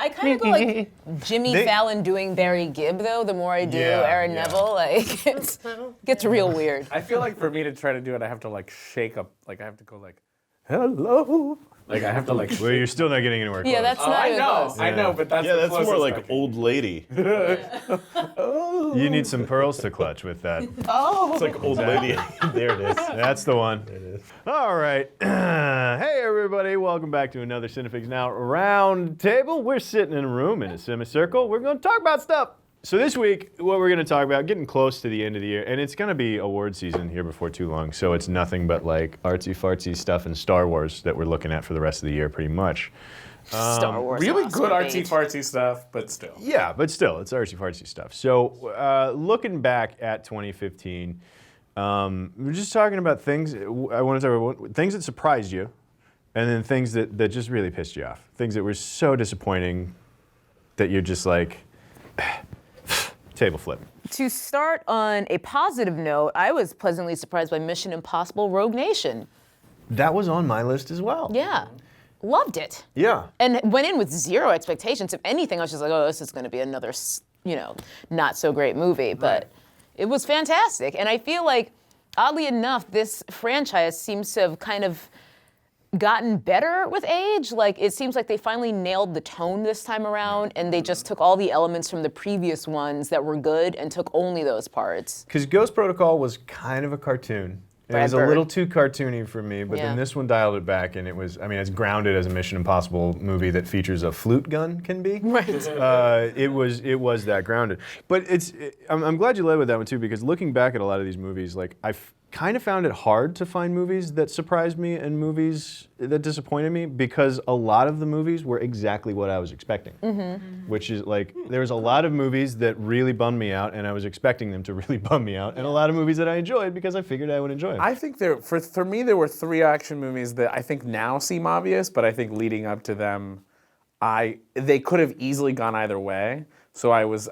I kind of go like Jimmy Fallon doing Barry Gibb, though. The more I do Aaron Neville, like, it gets real weird. I feel like for me to try to do it, I have to like shake up, like I have to go like, hello. Like I have to like. Well, you're still not getting anywhere close. Yeah, that's not even close. I know, but that's that's the more like I can. old lady. You need some pearls to clutch with that. It's like old lady. There it is. That's the one. There it is. All right. Hey, everybody. Welcome back to another CineFix Now Roundtable. We're sitting in a room in a semicircle. We're going to talk about stuff. So this week, what we're going to talk about, getting close to the end of the year, and it's going to be award season here before too long, so it's nothing but like artsy-fartsy stuff in Star Wars that we're looking at for the rest of the year, pretty much. Star Wars. Really Oscar good bait. artsy-fartsy stuff, but still. Yeah, but still, it's artsy-fartsy stuff. So looking back at 2015, we're just talking about things, I want to talk about things that surprised you, and then things that just really pissed you off. Things that were so disappointing that you're just like, table flip. To start on a positive note, I was pleasantly surprised by Mission Impossible Rogue Nation. That was on my list as well. Yeah. Loved it. Yeah. And went in with zero expectations. If anything, I was just like, oh, this is going to be another, not so great movie. But it was fantastic. And I feel like, oddly enough, this franchise seems to have kind of gotten better with age. Like, it seems like they finally nailed the tone this time around, and they just took all the elements from the previous ones that were good and took only those parts. Because Ghost Protocol was kind of a cartoon. It was a little too cartoony for me, but then this one dialed it back, and it was, I mean, as grounded as a Mission Impossible movie that features a flute gun can be. Right. It was that grounded. But I'm glad you led with that one too, because looking back at a lot of these movies, like I've kind of found it hard to find movies that surprised me and movies that disappointed me, because a lot of the movies were exactly what I was expecting. Which is like, there was a lot of movies that really bummed me out, and I was expecting them to really bum me out, and a lot of movies that I enjoyed because I figured I would enjoy them. I think for me, there were 3 action movies that I think now seem obvious, but I think leading up to them, they could have easily gone either way. So I was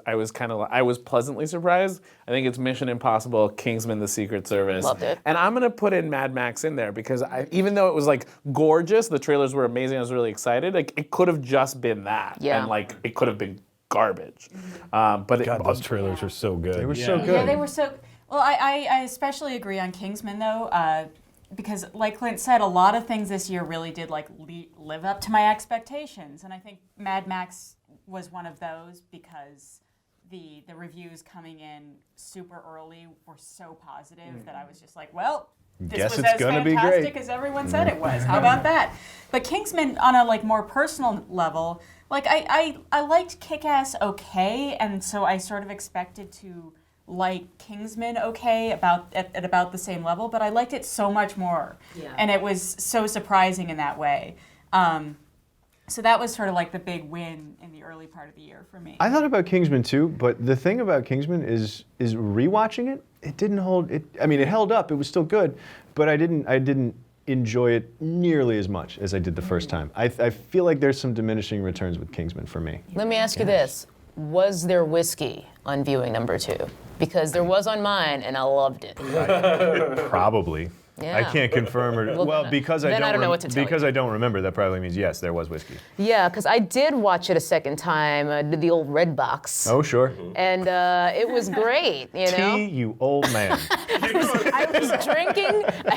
pleasantly surprised. I think it's Mission Impossible, Kingsman: The Secret Service. Loved it. And I'm gonna put in Mad Max in there because even though it was like gorgeous, the trailers were amazing, I was really excited. Like it could have just been that. Yeah. And like it could have been garbage. But God, those trailers were so good. They were so good. Yeah, they were so. Well, I especially agree on Kingsman though, because like Clint said, a lot of things this year really did like live up to my expectations, and I think Mad Max was one of those because the reviews coming in super early were so positive that I was just like, well, this Guess was it's as gonna be fantastic great. as everyone said it was. How about that? But Kingsman, on a like more personal level, like I liked Kick-Ass okay, and so I sort of expected to like Kingsman okay at about the same level, but I liked it so much more, and it was so surprising in that way. So that was sort of like the big win in the early part of the year for me. I thought about Kingsman too, but the thing about Kingsman is rewatching it, it didn't hold it. I mean, it held up. It was still good, but I didn't enjoy it nearly as much as I did the first time. I feel like there's some diminishing returns with Kingsman for me. Let me ask you this. Was there whiskey on viewing number 2? Because there was on mine, and I loved it. Probably. Yeah. I can't confirm or Well, because I don't know what to tell you. I don't remember. That probably means yes, there was whiskey. Yeah, because I did watch it a second time, did the old red box. Oh sure. And it was great, you know? You old man. I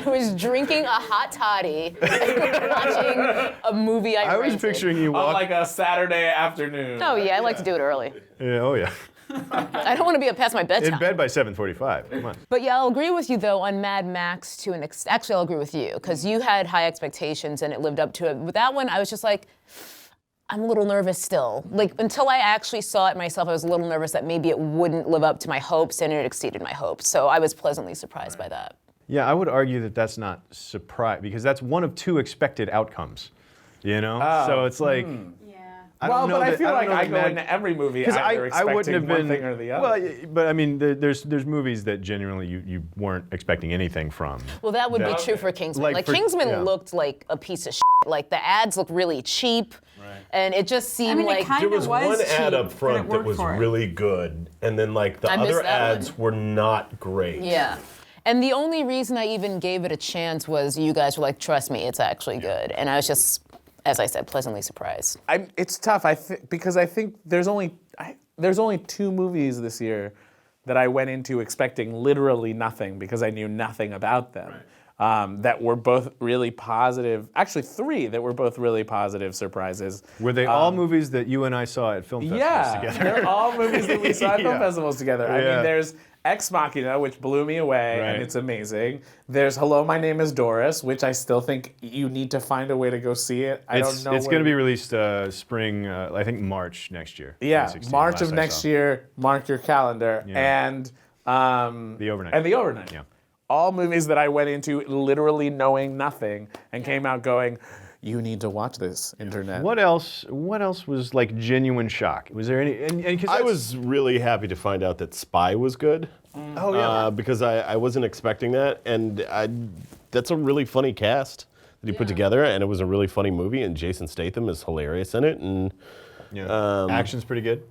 was drinking a hot toddy and watching a movie I was rented. picturing you on walk. like a Saturday afternoon. Oh yeah, I like to do it early. Yeah, oh yeah. I don't want to be up past my bedtime. In bed by 7:45. Come on. But yeah, I'll agree with you though on Mad Max to an extent. Actually, I'll agree with you because you had high expectations and it lived up to it. With that one, I was just like, I'm a little nervous still. Like until I actually saw it myself, I was a little nervous that maybe it wouldn't live up to my hopes, and it exceeded my hopes. So I was pleasantly surprised by that. Yeah, I would argue that that's not surprise because that's one of 2 expected outcomes. You know? So it's like I don't know but I that- feel don't like know I that go Mad- into every movie Because either I expecting wouldn't have one been, thing or the other. well, but I mean, there's movies that genuinely you weren't expecting anything from. Well, that would be That- true for Kingsman. Like Like, for- Kingsman yeah. looked like a piece of shit. Like the ads looked really cheap, and it just seemed mean, it like kind There was one cheap, ad but up front it that worked was for it. really good, and then like the I missed other that ads one. were not great. yeah. And the only reason I even gave it a chance was you guys were like, trust me, it's actually good. And I was just, as I said, pleasantly surprised. It's tough. Because I think there's only 2 movies this year that I went into expecting literally nothing because I knew nothing about them. That were both really positive. Actually, 3 that were both really positive surprises. Were they all movies that you and I saw at film festivals together? They're all movies that we saw at film festivals together. I Yeah. mean, there's Ex Machina, which blew me away, and it's amazing. There's Hello, My Name is Doris, which I still think you need to find a way to go see it. I don't know. It's going to be released spring, I think March next year. Yeah, 2016, March last of I next saw. year. Mark your calendar. Yeah. And The Overnight. And The Overnight. Yeah. All movies that I went into literally knowing nothing and came out going, you need to watch this, internet. What else was like genuine shock? Was there any? And 'cause I was really happy to find out that Spy was good. Oh yeah. Because I wasn't expecting that, and that's a really funny cast that he put together, and it was a really funny movie, and Jason Statham is hilarious in it, and Action's pretty good.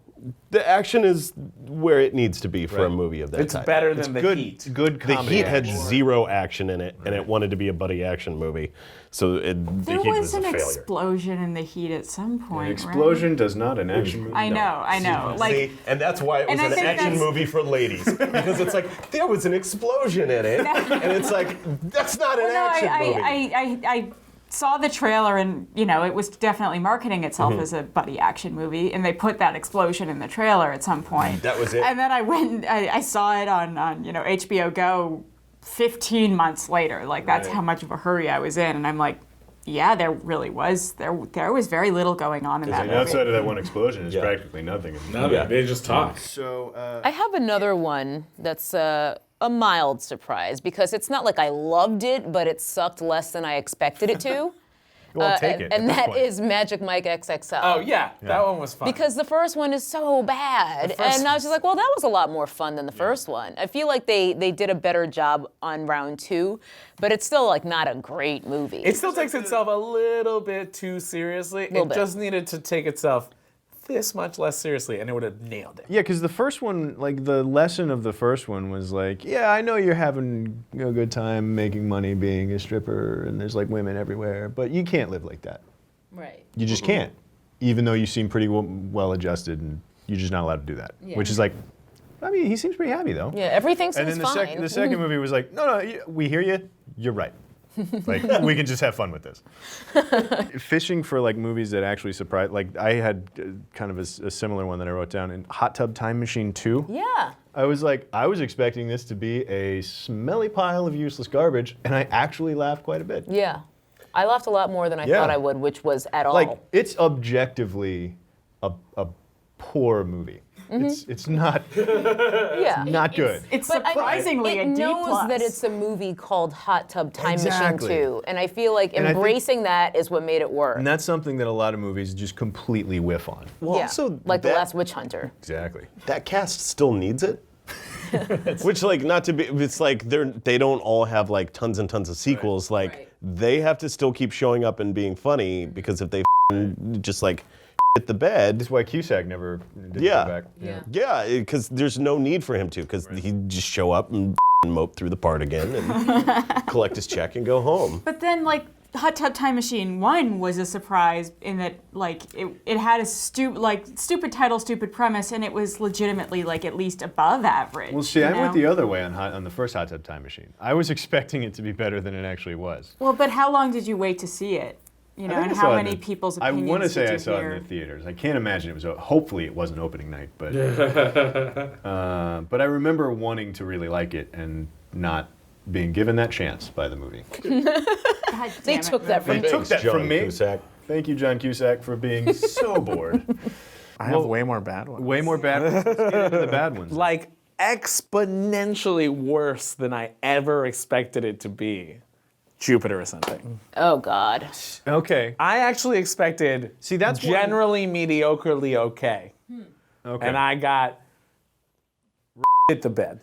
the action is where it needs to be for a movie of that It's type. better than The Heat. Good The comedy. Heat had action. 0 action in it, and it wanted to be a buddy action movie, so The There Heat was was a an failure. explosion in the Heat at some point. An explosion does not an action movie. Right? I know. Like, See, and that's why it was And I an think action that's- movie for ladies, because it's like there was an explosion in it, and it's like that's not an action movie. I saw the trailer and, it was definitely marketing itself Mm-hmm. as a buddy action movie, and they put that explosion in the trailer at some point. That was it. And then I went and I saw it on HBO Go 15 months later. Like, that's how much of a hurry I was in, and I'm like, yeah, there really was. There was very little going on in that And movie. outside of that one explosion, there's practically nothing. They just talk. So I have another one that's a mild surprise because it's not like I loved it, but it sucked less than I expected it to. I'll take it. And that is Magic Mike XXL. Oh, yeah. That one was fun. Because the first one is so bad. And I was just like, well, that was a lot more fun than the first one. I feel like they did a better job on round 2, but it's still like not a great movie. It still takes itself a little bit too seriously. It bit. just needed to take itself this much less seriously, and it would have nailed it. yeah, because the first one, like the lesson of the first one was like, yeah, I know you're having a good time making money being a stripper, and there's like women everywhere, but you can't live like that. Right. You just can't, even though you seem pretty well adjusted, and you're just not allowed to do that. Which is like, I mean, he seems pretty happy though. Yeah, everything And seems then fine. the second movie was like, no, we hear you. You're right. Like, we can just have fun with this. Fishing for like movies that actually surprise. Like, I had kind of a similar one that I wrote down in Hot Tub Time Machine 2. Yeah. I was expecting this to be a smelly pile of useless garbage, and I actually laughed quite a bit. Yeah. I laughed a lot more than I Yeah. thought I would, which was at all. Like, it's objectively a poor movie. It's not yeah. not good. It's But surprisingly it a D+. knows that it's a movie called Hot Tub Time Exactly. Machine 2, and I feel like And I think- embracing that is what made it work. And that's something that a lot of movies just completely whiff on. Well, yeah. also like The that- Last Witch Hunter. Exactly. that cast still needs it. Which, like, not to be, it's like they don't all have like tons and tons of sequels. Like, Right. they have to still keep showing up and being funny because if they just like hit the bed, That's why Cusack never did Yeah. go back. yeah, because there's no need for him to, because he'd just show up and mope through the part again and collect his check and go home. But then, like, Hot Tub Time Machine 1 was a surprise in that, like, it had a stupid title, stupid premise, and it was legitimately, like, at least above average. Well, see, you I know? went the other way on the first Hot Tub Time Machine. I was expecting it to be better than it actually was. Well, but how long did you wait to see it? You know, I think and I saw how it in many the- people's I opinions want to say did I you saw hear? it in the theaters. I can't imagine it was. Hopefully, it wasn't opening night, but but I remember wanting to really like it and not being given that chance by the movie. God They damn it. took that from They took me. that from John me. Cusack. Thank you, John Cusack, for being so bored. I have way more bad ones. Way more bad ones. Let's get into the bad ones. Like, exponentially worse than I ever expected it to be. Jupiter Ascending. Oh, God. Okay. I actually expected See, that's one- generally mediocrely okay. Okay. And I got hit the bed.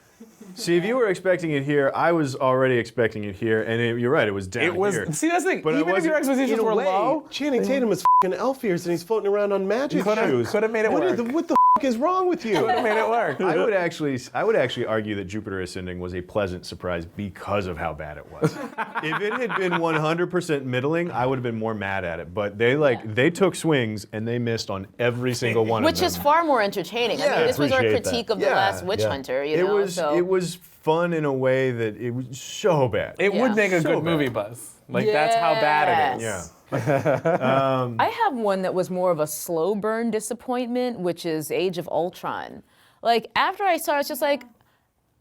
See, if you were expecting it here, I was already expecting it here, and you're right, it was down It was, here. see, that's the thing. But I Even if your wasn't- expectations In a were way, low, Channing Tatum is f***ing elf ears and he's floating around on magic Coulda- shoes. coulda made it What work. What the is wrong with you? Would have made it work. I would actually argue that Jupiter Ascending was a pleasant surprise because of how bad it was. If it had been 100% middling, I would have been more mad at it. But they took swings and they missed on every single one Which of them. is far more entertaining. I mean, this was our Appreciate critique that. of the last Witch Hunter. You know, It was fun in a way that it was so bad. It would make a So good bad. movie, Buzz. Like, that's how bad it is. Yeah. I have one that was more of a slow burn disappointment, which is Age of Ultron. Like, after I saw it, it's just like,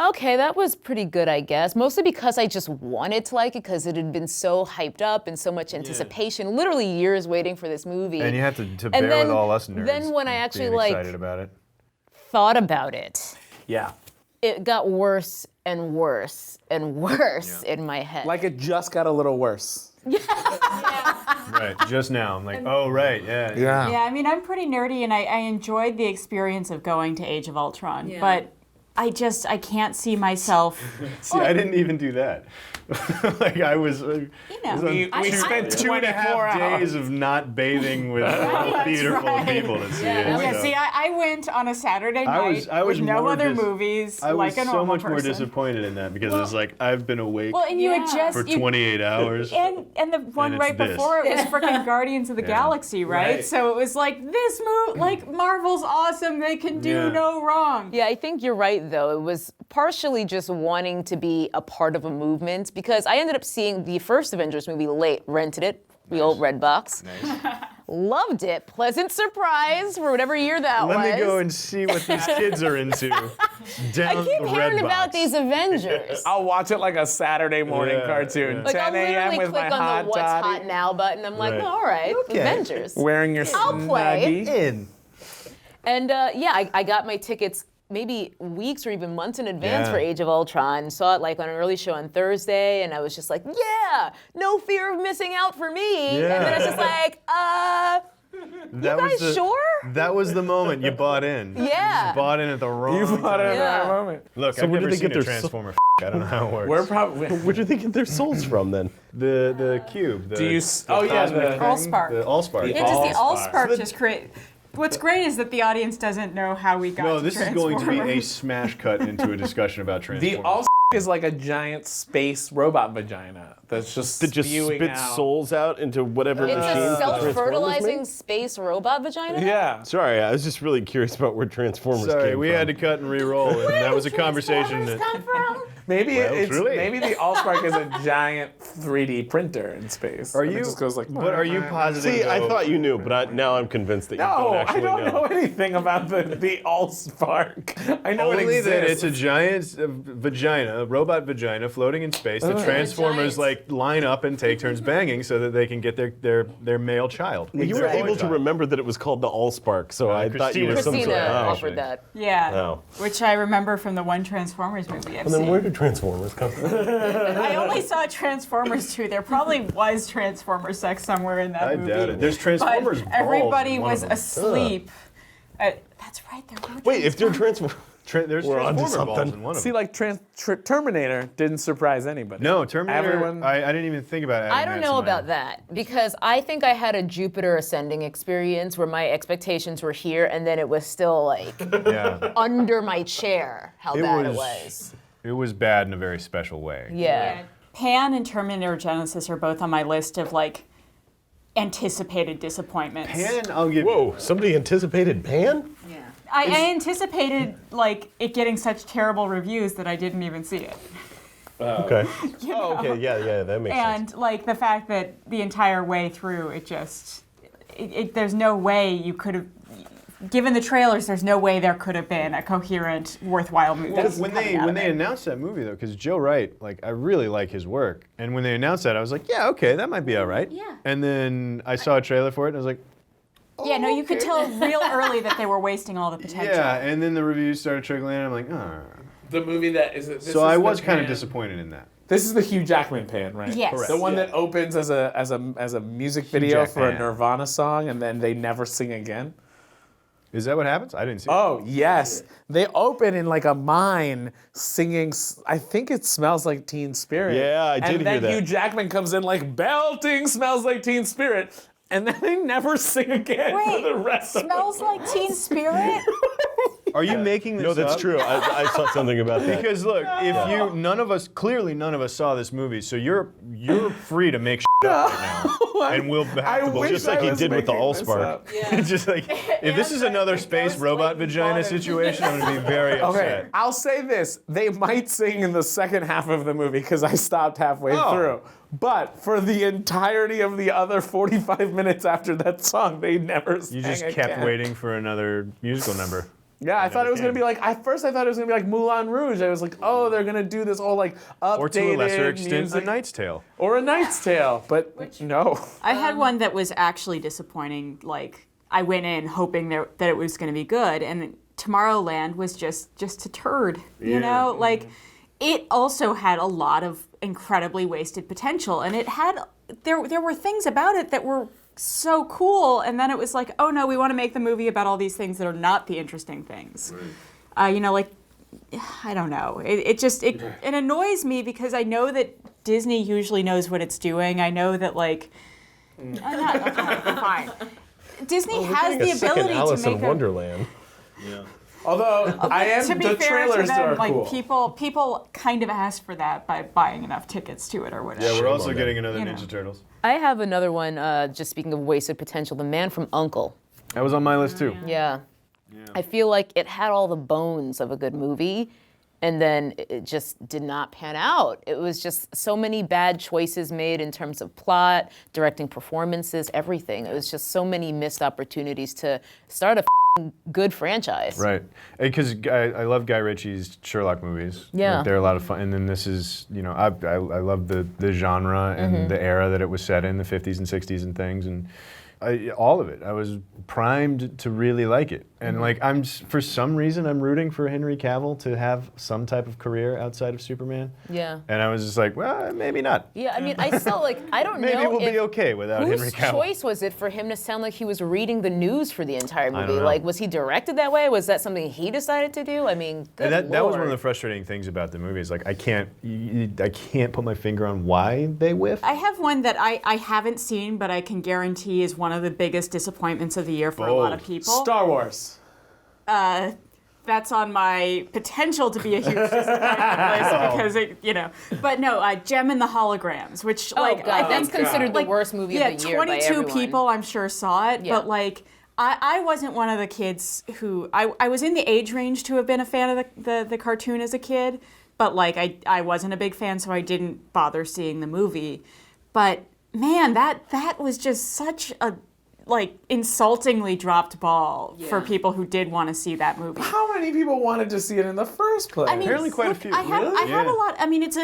okay, that was pretty good, I guess. Mostly because I just wanted to like it because it had been so hyped up and so much anticipation. Literally years waiting for this movie. And you have to bear then- with all us nerds. then when I actually, being like- excited about it. thought about it, Yeah. it got worse and worse and worse in my head. Like, it just got a little worse. Right, just now. I'm like, oh, right, yeah. Yeah, I mean, I'm pretty nerdy, and I enjoyed the experience of going to Age of Ultron, but I can't see myself. See, I didn't even do that. Like, I was. You know, We spent 2.5 days of not bathing with a theater full of people to see it. Yeah, so. see, I went on a Saturday night I was with no more other movies, I was like a normal so much more person. disappointed in that because it's like I've been awake Well, and you had just for 28 hours. and the one And right it's this. before it was freaking Guardians of the Galaxy, right? Right. So it was like this movie, like Marvel's awesome. They can do Yeah. no wrong. Yeah, I think you're right, though. It was partially just wanting to be a part of a movement because I ended up seeing the first Avengers movie late, rented it, the old red box. Loved it. Pleasant surprise for whatever year that was. Let me go and see what these kids are into. Down I keep the hearing red about box. these Avengers. I'll watch it like a Saturday morning Yeah, cartoon. yeah. Like, I'll 10 a.m. literally with my click on hot the What's toddy. Hot Now button. I'm like, Right. well, all right, Avengers. Wearing your I'll play. snuggie. In. And yeah, I got my tickets maybe weeks or even months in advance Yeah. for Age of Ultron. Saw it like on an early show on Thursday, and I was just like, yeah, no fear of missing out for me. And then I was just like, That guys was sure? That was the moment you bought in. Yeah. You bought in at the wrong You bought it time. at Yeah. that moment. Look, So I've where never did they seen get a their Transformer. I don't know how it works. We're probably. Where do they get their souls from then? The cube. The, Do you? Oh yeah, cosmic the thing, Allspark. The Allspark. Yeah, just the Allspark. Allspark just create. What's great is that the audience doesn't know how we got No, to this is going to be a Transformers. smash cut into a discussion about The Transformers. all is like a giant space robot vagina that's just That just spewing spits out. souls out into whatever it's machine a the Transformers self-fertilizing make? space robot vagina? Yeah. Sorry, I was just really curious about where Transformers Sorry, came we from. had to cut and re-roll, and that was a conversation that. Come from? Maybe Well, it's truly. maybe the Allspark is a giant 3D printer in space. Are and you? It just goes like. But are you positive? See, I though- thought you knew, but now I'm convinced that you No, don't I actually don't know anything about the Allspark. I know Only it that exists. it's a giant vagina, robot vagina, floating in space. The Transformers like line up and take turns banging so that they can get their male child. You were able to remember that it was called the Allspark, so I thought you were some Christina sort of. offered that. Yeah, Oh. which I remember from the one Transformers movie I've And then seen. where did Transformers come from? I only saw Transformers 2. There probably was Transformer sex somewhere in that I movie. doubt it. There's But Transformers balls everybody in one was of them. asleep. That's right. There were Wait, if they're Transformers. There's We're onto Transformer balls something. in one of See, them. like Terminator didn't surprise anybody. No, Terminator. Everyone. I didn't even think about it. I don't know about that because I think I had a Jupiter ascending experience where my expectations were here and then it was still like Yeah, under my chair how bad it was. it was bad in a very special way. Yeah. Pan and Terminator Genesis are both on my list of like anticipated disappointments. Pan, I'll give. Whoa, somebody anticipated Pan? I anticipated like it getting such terrible reviews that I didn't even see it. Okay. Oh, okay, yeah, that makes sense. And like the fact that the entire way through it just there's no way you could have given the trailers there's no way there could have been a coherent worthwhile movie. Well, when they announced that movie though, because Joe Wright, like I really like his work, and when they announced that, I was like, yeah, okay, that might be all right. Yeah. And then I saw a trailer for it, and I was like, yeah, no, you could tell real early that they were wasting all the potential. yeah. And then the reviews started trickling in. I'm like, ah. The movie that is. So I was kind of disappointed in that. This is the Hugh Jackman Pan, right? Yes. Correct. The one that opens as a music video for a Jackman. Nirvana song, and then they never sing again. Is that what happens? I didn't see. Oh yes, they open in like a mine singing. I think it Smells Like Teen Spirit. Yeah, I did and hear then that. Hugh Jackman comes in like belting "Smells Like Teen Spirit," and then they never sing again for the rest of Smells Like Teen Spirit? Are you making this No, that's up? true. I saw something about that. Because look, if none of us saw this movie, so you're free to make up right now, and we'll have I to believe wish just like I he was did with the making this Allspark. up. just like if this is another space robot vagina situation, I'm gonna be very Okay, upset. I'll say this. They might sing in the second half of the movie because I stopped halfway through. But for the entirety of the other 45 minutes after that song, they never sang You just again. kept waiting for another musical number. Yeah, I thought it was going to came. be like, at first I thought it was going to be like Moulin Rouge. I was like, oh, they're going to do this whole like updated Or to a lesser extent, music. A Knight's Tale. Or A Knight's Tale, but no. I had one that was actually disappointing. Like I went in hoping that it was going to be good, and Tomorrowland was just a turd. You know, like it also had a lot of incredibly wasted potential, and it had there were things about it that were so cool, and then it was like, oh no, we want to make the movie about all these things that are not the interesting things. You know, like I don't know. It annoys me because I know that Disney usually knows what it's doing. I know that like, okay, fine. Disney has the ability Alice to make in Wonderland. Although I am, to be the fair trailers to them, are like cool. people kind of asked for that by buying enough tickets to it or whatever. Yeah, we're also on getting them. another You know. Ninja Turtles. I have another one, just speaking of wasted potential, The Man from U.N.C.L.E. That was on my list too. Yeah. I feel like it had all the bones of a good movie, and then it just did not pan out. It was just so many bad choices made in terms of plot, directing performances, everything. It was just so many missed opportunities to start a good franchise. Right, because I love Guy Ritchie's Sherlock movies. Yeah. Like, they're a lot of fun. And then this is, you know, I love the genre and the era that it was set in, the 50s and 60s and things, and all of it. I was primed to really like it. And like for some reason, I'm rooting for Henry Cavill to have some type of career outside of Superman. Yeah. And I was just like, well, maybe not. Yeah, I mean, I still like, I don't Maybe know we'll if, be okay without Henry whose Cavill. choice was it for him to sound like he was reading the news for the entire don't movie? know. Like, was he directed that way? Was that something he decided to do? I mean, good And that was one of the Lord. frustrating things about the movie. Is like I can't put my finger on why they whiff. I have one that I haven't seen, but I can guarantee is one of the biggest disappointments of the year for a lot of Bold. people. Star Wars. That's on my potential to be a huge disappointment list because it, you know. But no, Gem and the Holograms, which Oh, like God, I that's think considered the worst movie yeah, of the year by 22 everyone. people I'm sure saw it, Yeah. but like I wasn't one of the kids who I was in the age range to have been a fan of the cartoon as a kid, but like I wasn't a big fan, so I didn't bother seeing the movie. But man, that was just such a like insultingly dropped ball for people who did want to see that movie. How many people wanted to see it in the first place? I mean, Apparently quite a look, few. I have Really? a lot. I mean, it's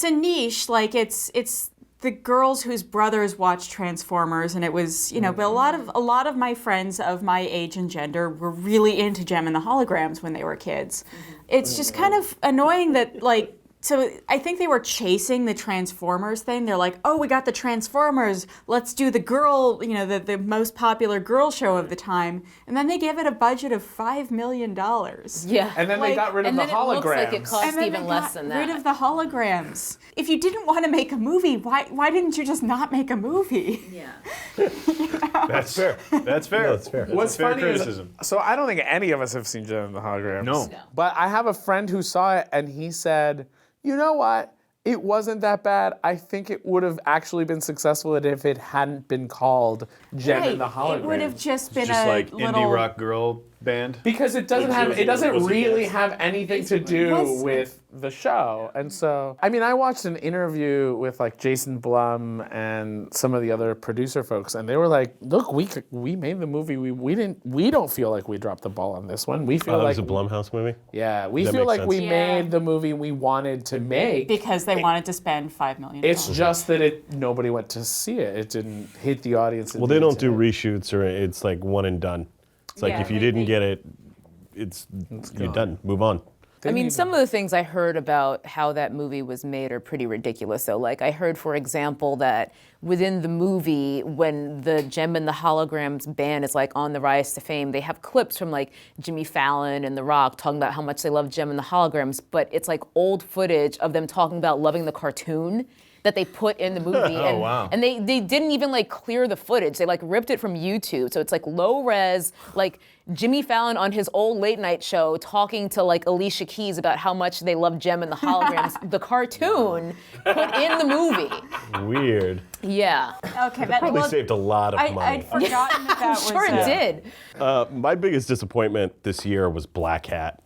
a niche. Like it's the girls whose brothers watch Transformers, and it was But a lot of my friends of my age and gender were really into Gem and the Holograms when they were kids. It's just kind of annoying that like. So I think they were chasing the Transformers thing. They're like, oh, we got the Transformers. Let's do the girl, the most popular girl show of the time. And then they gave it a budget of $5 million. Yeah. and then they like- got rid of and the then it looks like it holograms. cost And then even they less got than that. rid of the holograms. If you didn't want to make a movie, why didn't you just not make a movie? That's fair. That's fair. No, that's fair. What's fair funny criticism. is, so I don't think any of us have seen Gem and the Holograms. No. But I have a friend who saw it, and he said, you know what? It wasn't that bad. I think it would have actually been successful if it hadn't been called Gem and the Holograms. It would have just been Just a like little indie rock girl band. Because it doesn't really have anything to do Was- with the show. And so, I mean, I watched an interview with like Jason Blum and some of the other producer folks, and they were like, look, we made the movie. We don't feel like we dropped the ball on this one. We feel That like was a Blumhouse movie? yeah, we That feel makes like we sense. Yeah. made the movie we wanted to make. because they wanted to spend $5 million. It's just that nobody went to see it. It didn't hit the audience. Well, they don't do reshoots, or it's like one and done. It's like Yeah, if you they- didn't get it, you're done. Move on. I mean, some of the things I heard about how that movie was made are pretty ridiculous. So, like, I heard, for example, that within the movie, when the Gem and the Holograms band is like on the rise to fame, they have clips from like Jimmy Fallon and The Rock talking about how much they love Gem and the Holograms, but it's like old footage of them talking about loving the cartoon that they put in the movie. And, wow. and they didn't even like clear the footage. They like ripped it from YouTube. So it's like low res, like Jimmy Fallon on his old late night show talking to like Alicia Keys about how much they love Jem and the Holograms, the cartoon put in the movie. Weird. Yeah. Okay, that Probably saved a lot of money. I'd forgotten that I'm was. sure it did. My biggest disappointment this year was Black Hat.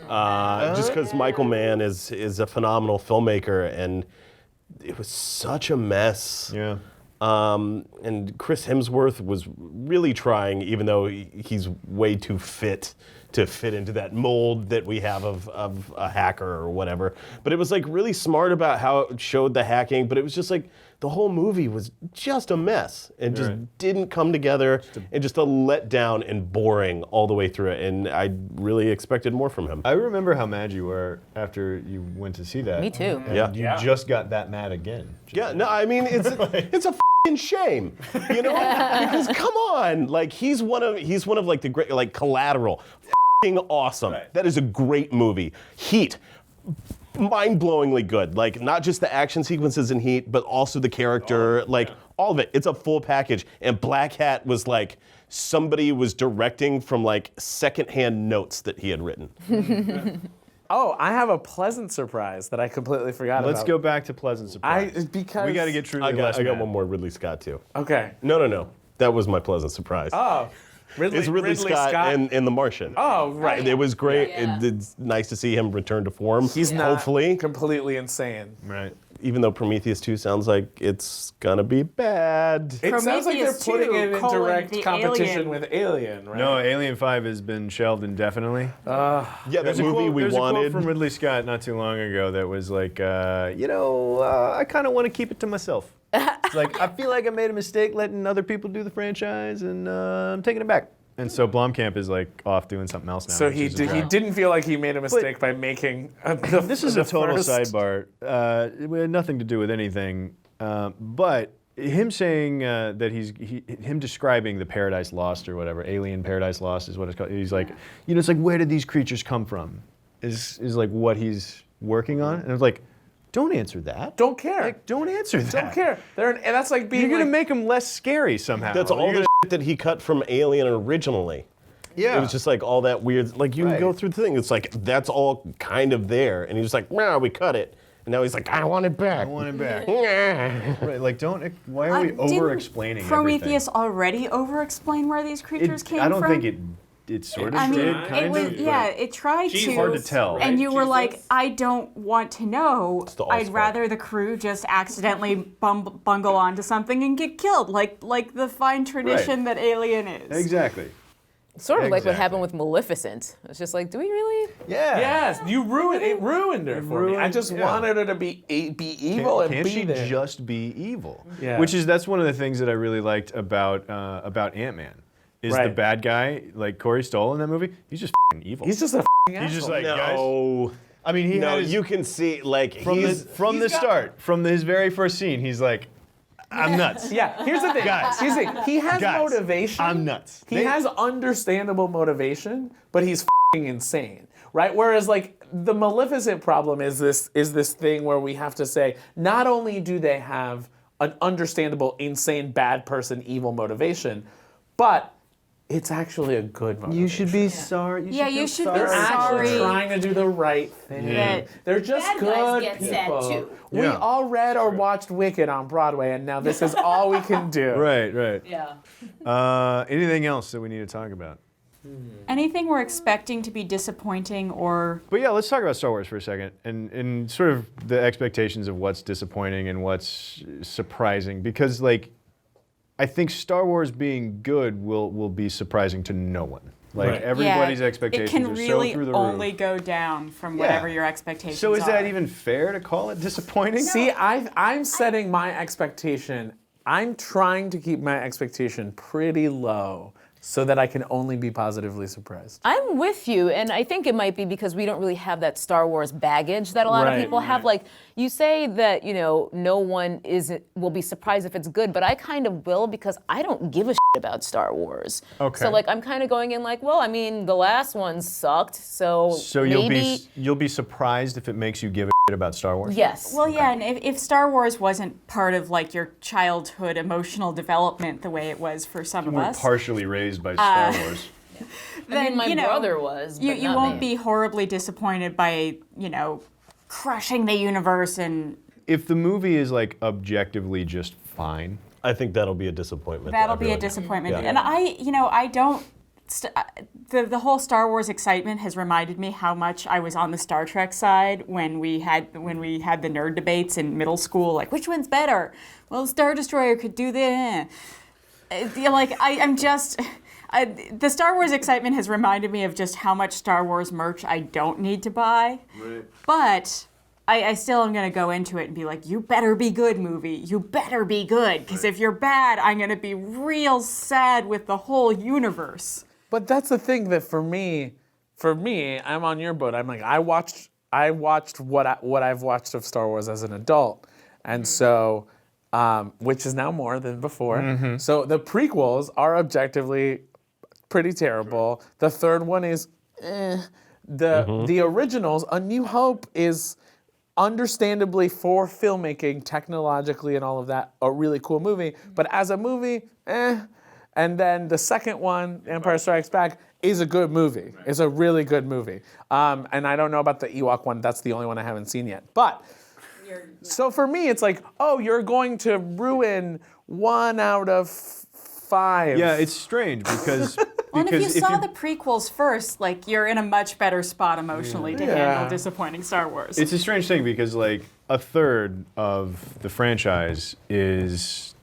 Just because Michael Mann is a phenomenal filmmaker, and it was such a mess. Yeah. And Chris Hemsworth was really trying, even though he's way too fit to fit into that mold that we have of a hacker or whatever. But it was like really smart about how it showed the hacking, but it was just like the whole movie was just a mess and just didn't come together and just a letdown and boring all the way through it. And I really expected more from him. I remember how mad you were after you went to see that. Me too. And Yeah. you just got that mad again. Yeah, no, I mean it's a f***ing shame, you know? Because come on, like he's one of like the great, like Collateral, f***ing awesome. Right. That is a great movie. Heat, mind-blowingly good. Like not just the action sequences in Heat, but also the character, like all of it. It's a full package. And Black Hat was like somebody was directing from like secondhand notes that he had written. Oh, I have a pleasant surprise that I completely forgot about. Let's go back to pleasant surprise. Because we got to get truly I got mad. one more Ridley Scott too. Okay. No. That was my pleasant surprise. Oh, It's Ridley Scott and The Martian. Oh, right. It was great. Yeah. It's nice to see him return to form. He's not hopefully, completely insane. Right. even though Prometheus 2 sounds like it's gonna be bad. It sounds like they're Prometheus putting 2, it in colon, direct the competition alien. with Alien, right? No, Alien 5 has been shelved indefinitely. Yeah, that There's movie we there's a wanted. quote from Ridley Scott not too long ago that was like, I kind of want to keep it to myself. It's like, I feel like I made a mistake letting other people do the franchise, and I'm taking it back. And so Blomkamp is like off doing something else now. So which he is a drag. didn't feel like he made a mistake by making This is the a total first- sidebar. It had nothing to do with anything. But him saying that him describing the Paradise Lost or whatever, Alien Paradise Lost is what it's called. He's like, it's like, where did these creatures come from? Is like what he's working on. And I was like, don't answer that. Don't care. Like, don't answer that. Don't care. And that's like being You're gonna like, make them less scary somehow. That's all You're the shit that he cut from Alien originally. Yeah. It was just like all that weird, like you Right. go through the thing, it's like, that's all kind of there. And he's just like, nah, we cut it. And now he's like, I want it back. I want it back. Nah. Right, like why are we Didn't over-explaining Prometheus everything? already over-explain where these creatures came from? I don't think it sort of I mean, did, kind it was, of. yeah, it tried It's to. hard to tell. And you were like, I don't want to know. the I'd Allspark. rather the crew just accidentally bungle onto something and get killed, like the fine tradition that Alien is. Exactly. Sort of like what Exactly. happened with Maleficent. It's just like, do we really? Yeah. yes, it ruined her for me. I just yeah. wanted her to be evil and Can't be she there. just be evil? Yeah. That's one of the things that I really liked about Ant-Man. Is the Right. bad guy, like Corey Stoll in that movie, he's just f***ing evil. He's just a He's just like, guys. No. I mean, he No, had his, you can see, like, from the start, from his very first scene, he's like, I'm nuts. Yeah, here's the thing. Guys. Here's the thing. He has Guys, motivation. I'm nuts. He has understandable motivation, but he's f***ing insane, right? Whereas like the Maleficent problem is this thing where we have to say not only do they have an understandable, insane, bad person, evil motivation, but it's actually a good motivation. You should be sorry. Yeah, you should be They're actually sorry. trying to do the right thing. Yeah. They're just Bad good guys get sad, people. too. We Yeah. all read or watched Wicked on Broadway, and now this is all we can do. Right. Yeah. Anything else that we need to talk about? Anything we're expecting to be disappointing or But yeah, let's talk about Star Wars for a second, and sort of the expectations of what's disappointing and what's surprising, because like, I think Star Wars being good will be surprising to no one. Like Right. everybody's yeah, expectations it can are really so through the only roof. go down from Yeah. whatever your expectations So is that are. even fair to call it disappointing? See, I'm setting my expectation. I'm trying to keep my expectation pretty low so that I can only be positively surprised. I'm with you, and I think it might be because we don't really have that Star Wars baggage that a lot Right, of people have. Like, you say that, no one will be surprised if it's good, but I kind of will because I don't give a shit about Star Wars. Okay. So, like, I'm kind of going in like, well, I mean, the last one sucked, so So maybe... you'll be surprised if it makes you give a about Star Wars? Yes. Well, yeah, and if Star Wars wasn't part of like your childhood emotional development the way it was for some of We're us, partially raised by Star Wars. then I mean, my brother was, but you not won't me. be horribly disappointed by crushing the universe and If the movie is like objectively just fine, I think that'll be a disappointment. to that'll be a everyone. disappointment. Yeah. And I don't. The whole Star Wars excitement has reminded me how much I was on the Star Trek side when we had the nerd debates in middle school, like which one's better? Well, the Star Destroyer could do this. The Star Wars excitement has reminded me of just how much Star Wars merch I don't need to buy. Right. But I still am going to go into it and be like, you better be good, movie. You better be good. Because if you're bad, I'm going to be real sad with the whole universe. But that's the thing that for me, I'm on your boat. I'm like, I watched what I've watched of Star Wars as an adult, and so, which is now more than before. So the prequels are objectively pretty terrible. The third one is, the originals. A New Hope is understandably for filmmaking, technologically and all of that, a really cool movie. But as a movie, And then the second one, Empire Strikes Back, is a good movie. It's a really good movie. And I don't know about the Ewok one. That's the only one I haven't seen yet. But, so for me, it's like, oh, you're going to ruin 1 out of 5. yeah, it's strange because Well, and if you saw the prequels first, like you're in a much better spot emotionally to handle disappointing Star Wars. it's a strange thing because like a third of the franchise is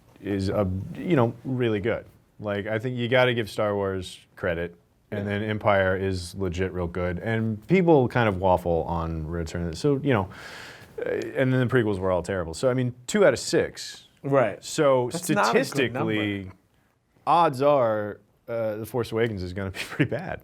really good. Like I think you got to give Star Wars credit, and then Empire is legit real good, and people kind of waffle on Return. So and then the prequels were all terrible. So I mean, 2 out of 6. Right. So That's not a good statistically, number. odds are The Force Awakens is going to be pretty bad.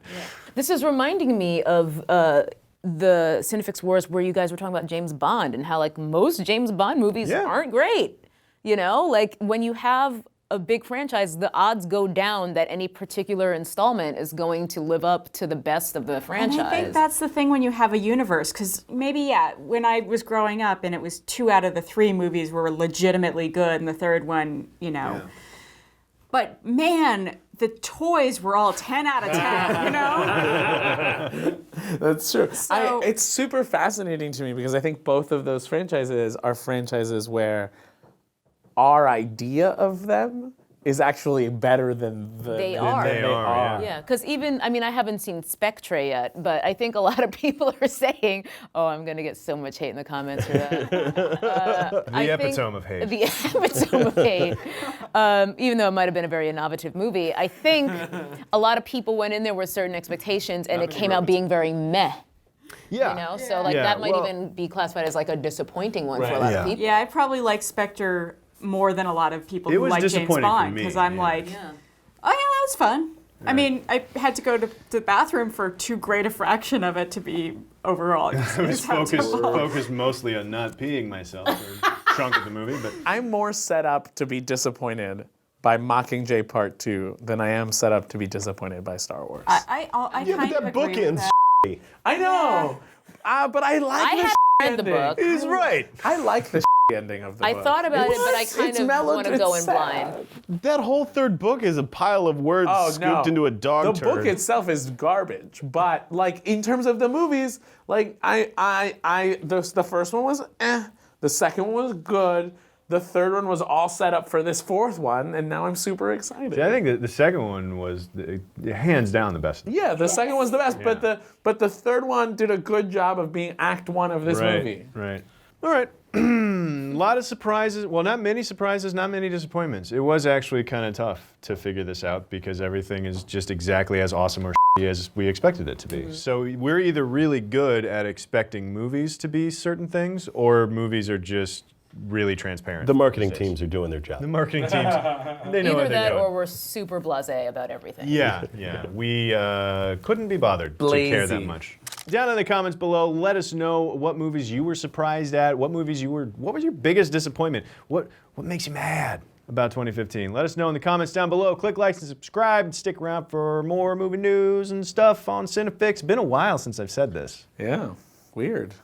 This is reminding me of the CineFix Wars where you guys were talking about James Bond and how like most James Bond movies aren't great. Like when you have a big franchise, the odds go down that any particular installment is going to live up to the best of the franchise. And I think that's the thing when you have a universe, because maybe, when I was growing up and it was 2 out of the 3 movies were legitimately good and the third one, But man, the toys were all 10 out of 10, That's true. So- It's super fascinating to me because I think both of those franchises are franchises where our idea of them is actually better than They are. They are. Yeah, because I haven't seen Spectre yet, but I think a lot of people are saying, oh, I'm going to get so much hate in the comments for that. The epitome of hate. The epitome of hate. Even though it might have been a very innovative movie, I think a lot of people went in there with certain expectations and it came out being very meh. Yeah. So that might even be classified as like a disappointing one for a lot of people. Yeah, I probably like Spectre more than a lot of people It who was like James disappointing for Bond, me, because I'm like, oh yeah, that was fun. I mean, I had to go to the bathroom for too great a fraction of it to be overall. I was focused mostly on not peeing myself or chunk of the movie, but I'm more set up to be disappointed by Mockingjay Part 2 than I am set up to be disappointed by Star Wars. I kind but that of book agree with ends. that. I know, but I like I the had read the ending. book. he's right. I like the ending of the book. I thought about it, but I It's kind of mellowed, want to it's go in sad. blind. That whole third book is a pile of words scooped into a dog The turd. book itself is garbage, but like in terms of the movies, like the first one was the second one was good, the third one was all set up for this fourth one, and now I'm super excited. See, I think that the second one was hands down the best. Yeah, the second one's the best, but the third one did a good job of being Act 1 of this movie. Right. All right. A lot of surprises. Well, not many surprises, not many disappointments. It was actually kind of tough to figure this out because everything is just exactly as awesome or as we expected it to be. So we're either really good at expecting movies to be certain things, or movies are just really transparent. The marketing teams are doing their job. The marketing teams, they know Either what they're that doing. or we're super blasé about everything. Yeah. We couldn't be bothered to care that Blazy. much. Down in the comments below, let us know what movies you were surprised at, what was your biggest disappointment? What makes you mad about 2015? Let us know in the comments down below. Click likes and subscribe and stick around for more movie news and stuff on CineFix. Been a while since I've said this. Yeah, weird.